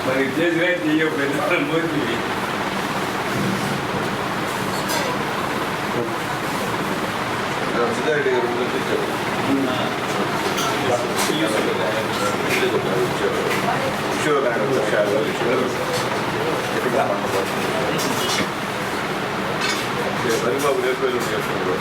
మరి చేసినా చెయ్య పెద్ద మోసి సిద్ధారెడ్డి గారు హరిబాబు నేర్పల్లి చేస్తున్నారు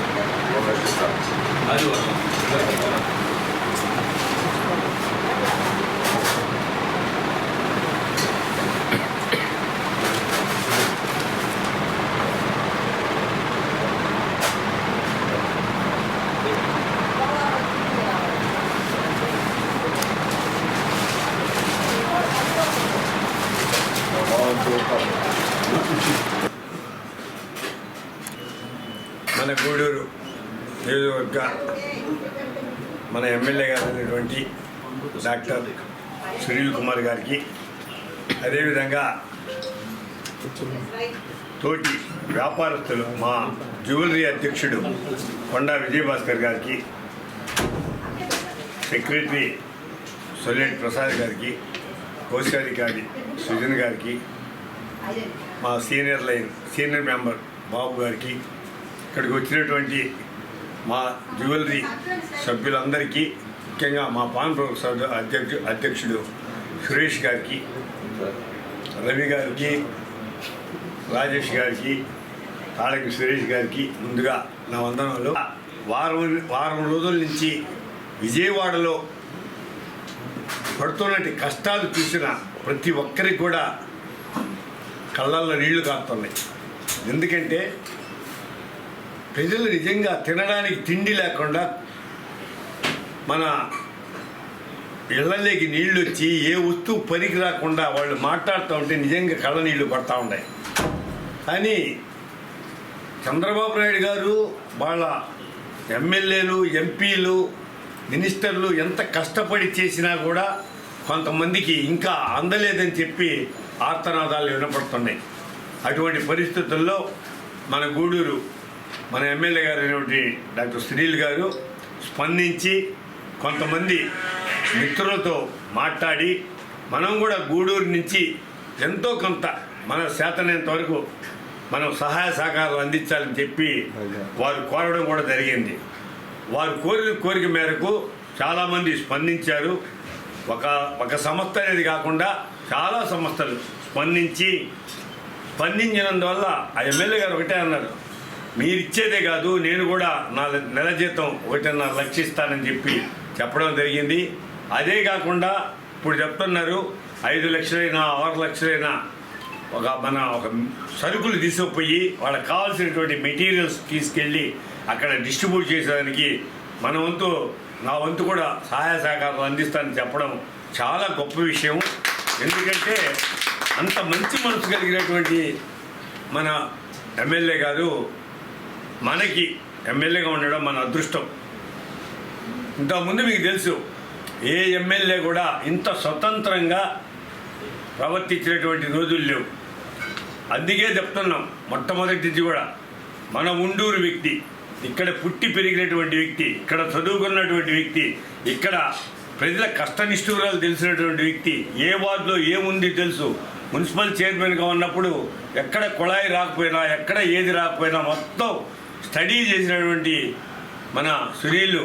మన గూడూరు నియోజకవర్గ మన ఎమ్మెల్యే గారు అయినటువంటి డాక్టర్ సునీల్ కుమార్ గారికి, అదేవిధంగా తోటి వ్యాపారస్తులు మా జ్యువెలరీ అధ్యక్షుడు కొండా విజయభాస్కర్ గారికి, సెక్రటరీ సొల్లేటి ప్రసాద్ గారికి, కోశాధికారి సుజన్ గారికి, మా సీనియర్ మెంబర్ బాబు గారికి, ఇక్కడికి వచ్చినటువంటి మా జ్యువెలరీ సభ్యులందరికీ, ముఖ్యంగా మా పాన్ ప్రొఫెసర్ అధ్యక్షుడు సురేష్ గారికి, రవి గారికి, రాజేష్ గారికి, తాళకి సురేష్ గారికి ముందుగా నా వందనాలు. వారం రోజుల నుంచి విజయవాడలో పడుతున్నటువంటి కష్టాలు చూసిన ప్రతి ఒక్కరికి కూడా కళ్ళల్లో నీళ్లు కారుతున్నాయి. ఎందుకంటే ప్రజలు నిజంగా తినడానికి తిండి లేకుండా మన ఇళ్లలోకి నీళ్ళు వచ్చి ఏ వస్తువు పనికి రాకుండా వాళ్ళు మాట్లాడుతూ ఉంటే నిజంగా కళ్ళ నీళ్లు పడతా ఉన్నాయి. కానీ చంద్రబాబు నాయుడు గారు వాళ్ళ ఎమ్మెల్యేలు, ఎంపీలు, మినిస్టర్లు ఎంత కష్టపడి చేసినా కూడా కొంతమందికి ఇంకా అందలేదని చెప్పి ఆర్తనాదాలు వినపడుతున్నాయి. అటువంటి పరిస్థితుల్లో మన గూడూరు మన ఎమ్మెల్యే గారు అయినటువంటి డాక్టర్ సునీల్ గారు స్పందించి కొంతమంది మిత్రులతో మాట్లాడి మనం కూడా గూడూరు నుంచి ఎంతో కొంత మన చేతనంత వరకు మనం సహాయ సహకారాలు అందించాలని చెప్పి వారు కోరడం కూడా జరిగింది. వారు కోరిక మేరకు చాలామంది స్పందించారు. ఒక సంస్థ అనేది కాకుండా చాలా సంస్థలు స్పందించినందువల్ల ఆ ఎమ్మెల్యే గారు ఒకటే అన్నారు, మీరు ఇచ్చేదే కాదు నేను కూడా నా నెల జీతం 1.5 లక్షలు ఇస్తానని చెప్పి చెప్పడం జరిగింది. అదే కాకుండా ఇప్పుడు చెప్తున్నారు 5 లక్షలైనా 6 లక్షలైనా ఒక సరుకులు తీసుకుపోయి వాళ్ళకి కావాల్సినటువంటి మెటీరియల్స్ తీసుకెళ్ళి అక్కడ డిస్ట్రిబ్యూట్ చేసేదానికి నా వంతు కూడా సహాయ సహకారాలు అందిస్తానని చెప్పడం చాలా గొప్ప విషయం. ఎందుకంటే అంత మంచి మనసు కలిగినటువంటి మన ఎమ్మెల్యే గారు మనకి ఎమ్మెల్యేగా ఉండడం మన అదృష్టం. ఇంతకుముందు మీకు తెలుసు ఏ ఎమ్మెల్యే కూడా ఇంత స్వతంత్రంగా ప్రవర్తించినటువంటి రోజులు లేవు. అందుకే చెప్తున్నాం, మొట్టమొదటి నుంచి కూడా మన ఉండూరు వ్యక్తి, ఇక్కడ పుట్టి పెరిగినటువంటి వ్యక్తి, ఇక్కడ చదువుకున్నటువంటి వ్యక్తి, ఇక్కడ ప్రజల కష్టనిష్ఠూరాలు తెలిసినటువంటి వ్యక్తి, ఏ వార్డులో ఏముంది తెలుసు. మున్సిపల్ చైర్మన్గా ఉన్నప్పుడు ఎక్కడ కుళాయి రాకపోయినా, ఎక్కడ ఏది రాకపోయినా మొత్తం స్టడీ చేసినటువంటి మన సునీల్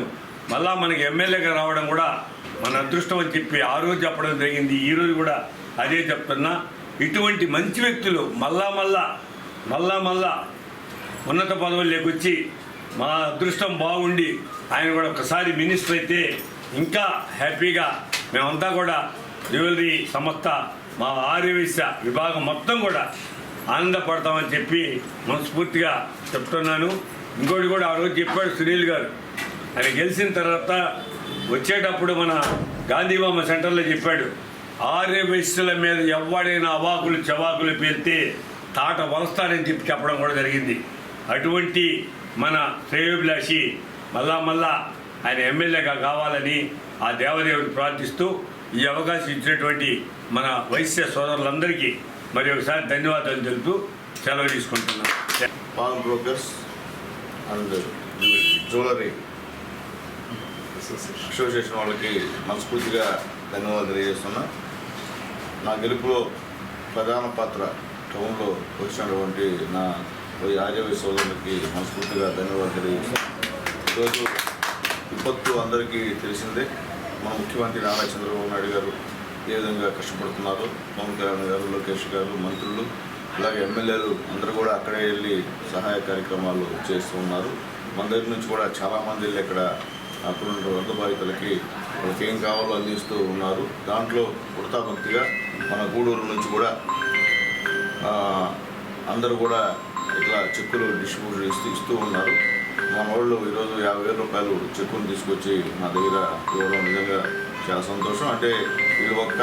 మళ్ళా మనకి ఎమ్మెల్యేగా రావడం కూడా మన అదృష్టం అని చెప్పి ఆ రోజు చెప్పడం జరిగింది. ఈరోజు కూడా అదే చెప్తున్నా. ఇటువంటి మంచి వ్యక్తులు మళ్ళా ఉన్నత పదవుల్లోకి వచ్చి మా అదృష్టం బాగుండి ఆయన కూడా ఒకసారి మినిస్టర్ అయితే ఇంకా హ్యాపీగా మేమంతా కూడా జ్యువెలరీ సంస్థ మా ఆర్యవైశ్య విభాగం మొత్తం కూడా ఆనందపడతామని చెప్పి మనస్ఫూర్తిగా చెప్తున్నాను. ఇంకోటి కూడా ఆ రోజు చెప్పాడు సునీల్ గారు, ఆయన గెలిచిన తర్వాత వచ్చేటప్పుడు మన గాంధీబొమ్మ సెంటర్లో చెప్పాడు, ఆర్యవైశ్యుల మీద ఎవడైనా అవాకులు చవాకులు పేలితే తాట వలస్తానని చెప్పడం కూడా జరిగింది. అటువంటి మన శ్రేయోభిలాషి మళ్ళా ఆయన ఎమ్మెల్యేగా కావాలని ఆ దేవదేవుని ప్రార్థిస్తూ ఈ అవకాశం ఇచ్చినటువంటి మన వైశ్య సోదరులందరికీ మరి ఒకసారి ధన్యవాదాలు తెలుపుతూ సెలవు తీసుకుంటున్నాను. Pawn brokers and jewellery association వాళ్ళకి మనస్ఫూర్తిగా ధన్యవాదాలు తెలియజేస్తున్నా. నా గెలుపులో ప్రధాన పాత్ర టౌన్లో వచ్చినటువంటి నా ఆర్యవై సోదరులకి మనస్ఫూర్తిగా ధన్యవాదాలు తెలియజేస్తున్నాను. ఈరోజు విపత్తు అందరికీ తెలిసిందే. మన ముఖ్యమంత్రి నారా చంద్రబాబు నాయుడు గారు ఏ విధంగా కష్టపడుతున్నారు, పవన్ కళ్యాణ్ గారు, లోకేష్ గారు, మంత్రులు, అలాగే ఎమ్మెల్యేలు అందరూ కూడా అక్కడే వెళ్ళి సహాయ కార్యక్రమాలు చేస్తూ ఉన్నారు. మన దగ్గర నుంచి కూడా చాలామంది వెళ్ళి ఇక్కడ అక్కడున్న వరద బాధితులకి వాళ్ళకి ఏం కావాలో అందిస్తూ ఉన్నారు. దాంట్లో వృతాభక్తిగా మన గూడూరు నుంచి కూడా అందరూ కూడా ఇట్లా చెక్కులు డిస్ట్రిబ్యూషన్ ఇస్తూ ఉన్నారు. మన వాళ్ళు ఈరోజు 50,000 రూపాయలు చెక్కులు తీసుకొచ్చి నా దగ్గర ఇవ్వడం నిజంగా చాలా సంతోషం. అంటే వీళ్ళు ఒక్క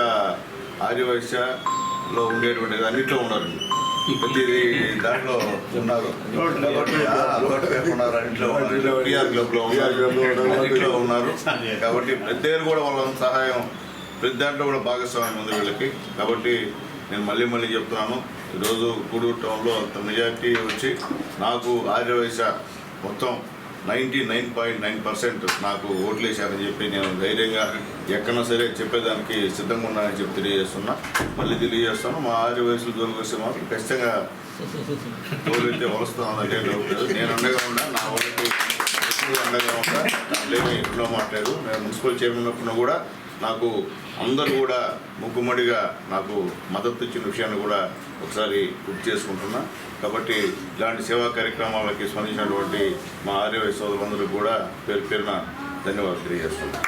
ఆర్యవైశ్యలో ఉండేటువంటి అన్నింటిలో ఉన్నారు, ప్రతిదీ దాంట్లో ఉన్నారు. పిఆర్ క్లబ్లో అన్నింటిలో ఉన్నారు. కాబట్టి ప్రతి కూడా వాళ్ళ సహాయం ప్రతి దాంట్లో కూడా భాగస్వామ్యం ఉంది వీళ్ళకి. కాబట్టి నేను మళ్ళీ చెప్తున్నాను, ఈరోజు గూడూరు టౌన్లో అంత మెజార్టీ వచ్చి నాకు ఆర్యవైశ్య మొత్తం 99.9% నాకు ఓట్లు వేశారని చెప్పి నేను ధైర్యంగా ఎక్కడన్నా సరే చెప్పేదానికి సిద్ధంగా ఉన్నానని చెప్పి తెలియజేస్తున్నా. మళ్ళీ తెలియజేస్తాను, మా ఆర్యవైశ్యులు జోలికి వస్తే మాత్రం ఖచ్చితంగా తోలైతే వలుస్తున్నానంటే నేను అండగా ఉన్నా, నా వాళ్ళకి అండగా ఉంటా. దాంట్లోనే ఎన్నో మాట్లాడు. నేను మున్సిపల్ చైర్మన్ ఉన్నప్పుడు కూడా నాకు అందరూ కూడా ముక్కుమడిగా నాకు మద్దతు ఇచ్చిన విషయాన్ని కూడా ఒకసారి గుర్తు చేసుకుంటున్నా. కాబట్టి ఇలాంటి సేవా కార్యక్రమాలకి స్పందించినటువంటి మా ఆర్యవై సోదరులందరికీ కూడా పేరు పేరున ధన్యవాదాలు తెలియజేస్తున్నాను.